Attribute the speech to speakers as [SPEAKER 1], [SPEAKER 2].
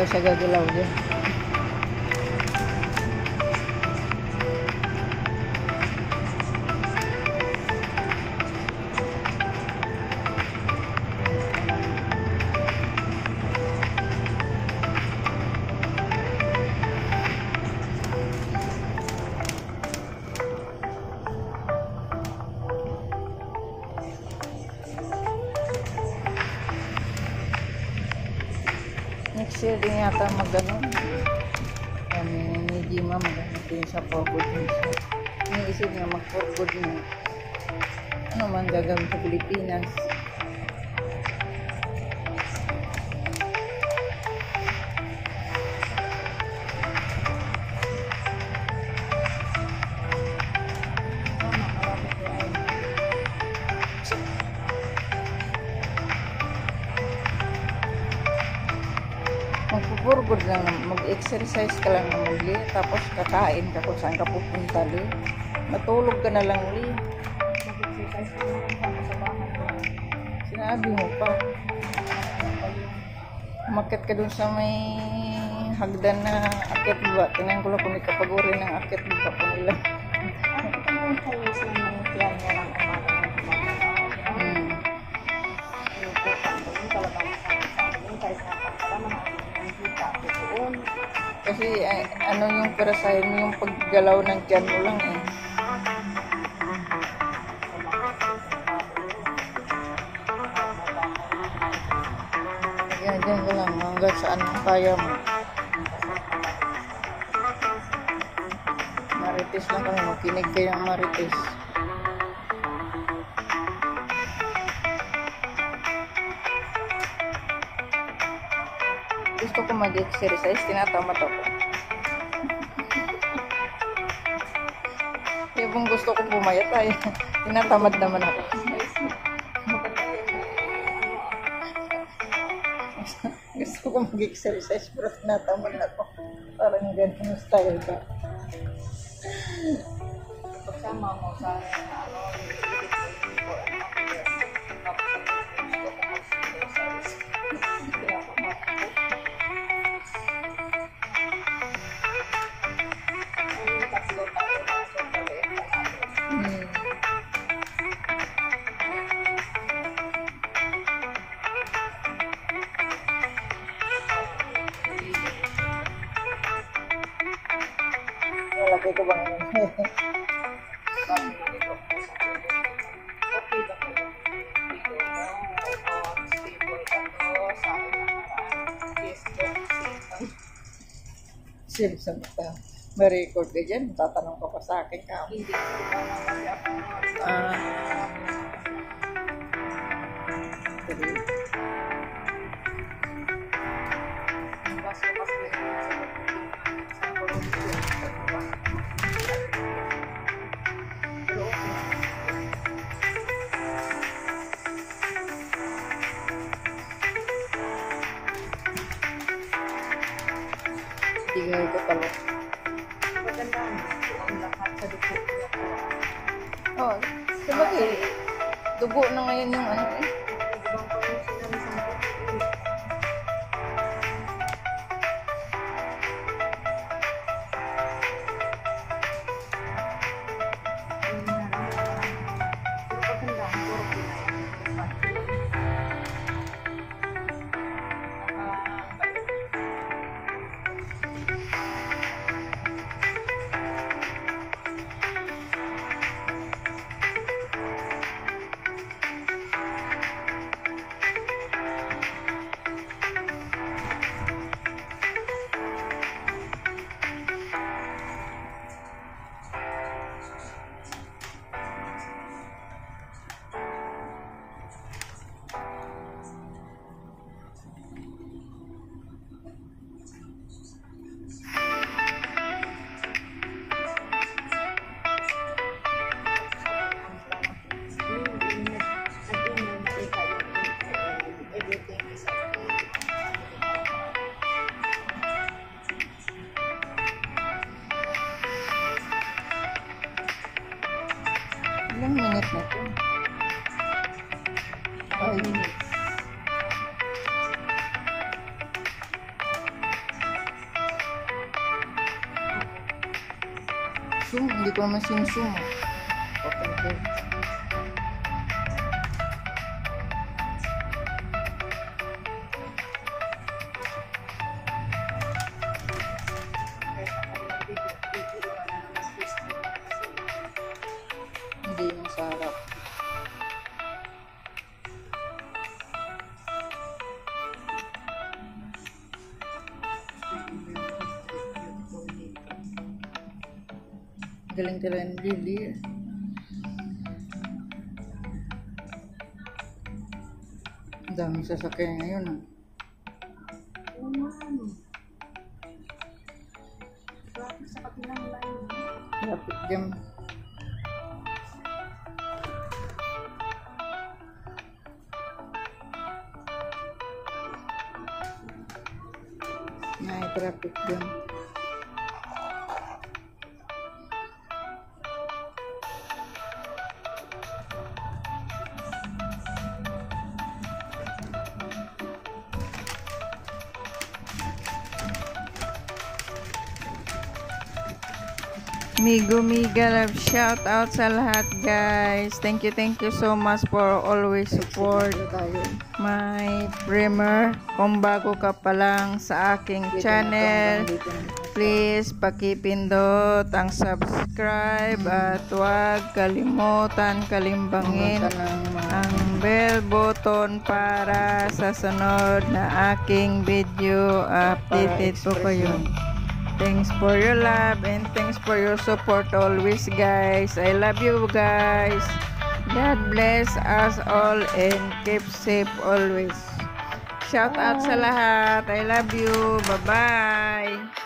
[SPEAKER 1] talaga siya gagalaw dyan. Next year din yata mag-ano. Kami ni Jima mag-ano din sa forward niya. Iniisip niya mag-forward niya. Ano man gagawin sa Pilipinas. Magpupurgod lang, mag-exercise ka lang naman li, tapos kakain ka kung saan ka pupunta li. Matulog ka na lang li.
[SPEAKER 2] Mag-exercise ka naman kung sa bahay mo.
[SPEAKER 1] Sinabi mo pa. Umakyat ka dun sa may hagdan na akyat ba? Tingnan ko lang kung may kapaguri ng akyat ba po nila.
[SPEAKER 2] Ito mo kayo sa mga plan niya lang umaga ng umaga. Yung po, yung talagang masasabi, kahit napagkala mga kita doon.
[SPEAKER 1] Kasi ano yung parasahin mo yung paggalaw ng tiyan mo lang eh. Yan, dyan ka lang hanggang saan kaya mo. Marites lang kami, makinig kayo ng marites. Gusto ko mag-exercise, tinatamad ako. Kung gusto ko pumayat ay tinatamad naman ako. Gusto ko mag-exercise pero tinatamad ako. Parang ganun style ka.
[SPEAKER 2] Pagsama mo sa
[SPEAKER 1] Malaki ko bang Sip sa mata. Ma-record ka dyan, tatanong ka pa sa akin ka. Tingnan ko talo.
[SPEAKER 2] maganda ang lahat sa dugo niya.
[SPEAKER 1] Oh, sabagay, dugo na ngayon yung ano eh.
[SPEAKER 2] Ibang pa rin sila ng sampo.
[SPEAKER 1] Ilang minute na ito? 5 minutes. sinsum. Hindi ko naman sinsum. Okay. Hindi yung sarap. Galing talaga ni Lily. Ang daming sasakyan ngayon.
[SPEAKER 2] Traffic sa kabilang line.
[SPEAKER 1] Traffic jam. May traffic jam. Migo Miga love, shout out sa lahat guys. Thank you so much for always support my primer. Kung bago ka pa lang sa aking channel, please pakipindot ang subscribe at huwag kalimutan kalimbangin ang bell button para sa sunod na aking video. Updated po kayo. Thanks for your love and thanks for your support always guys. I love you guys. God bless us all and keep safe always. Shout out sa lahat. I love you. Bye-bye.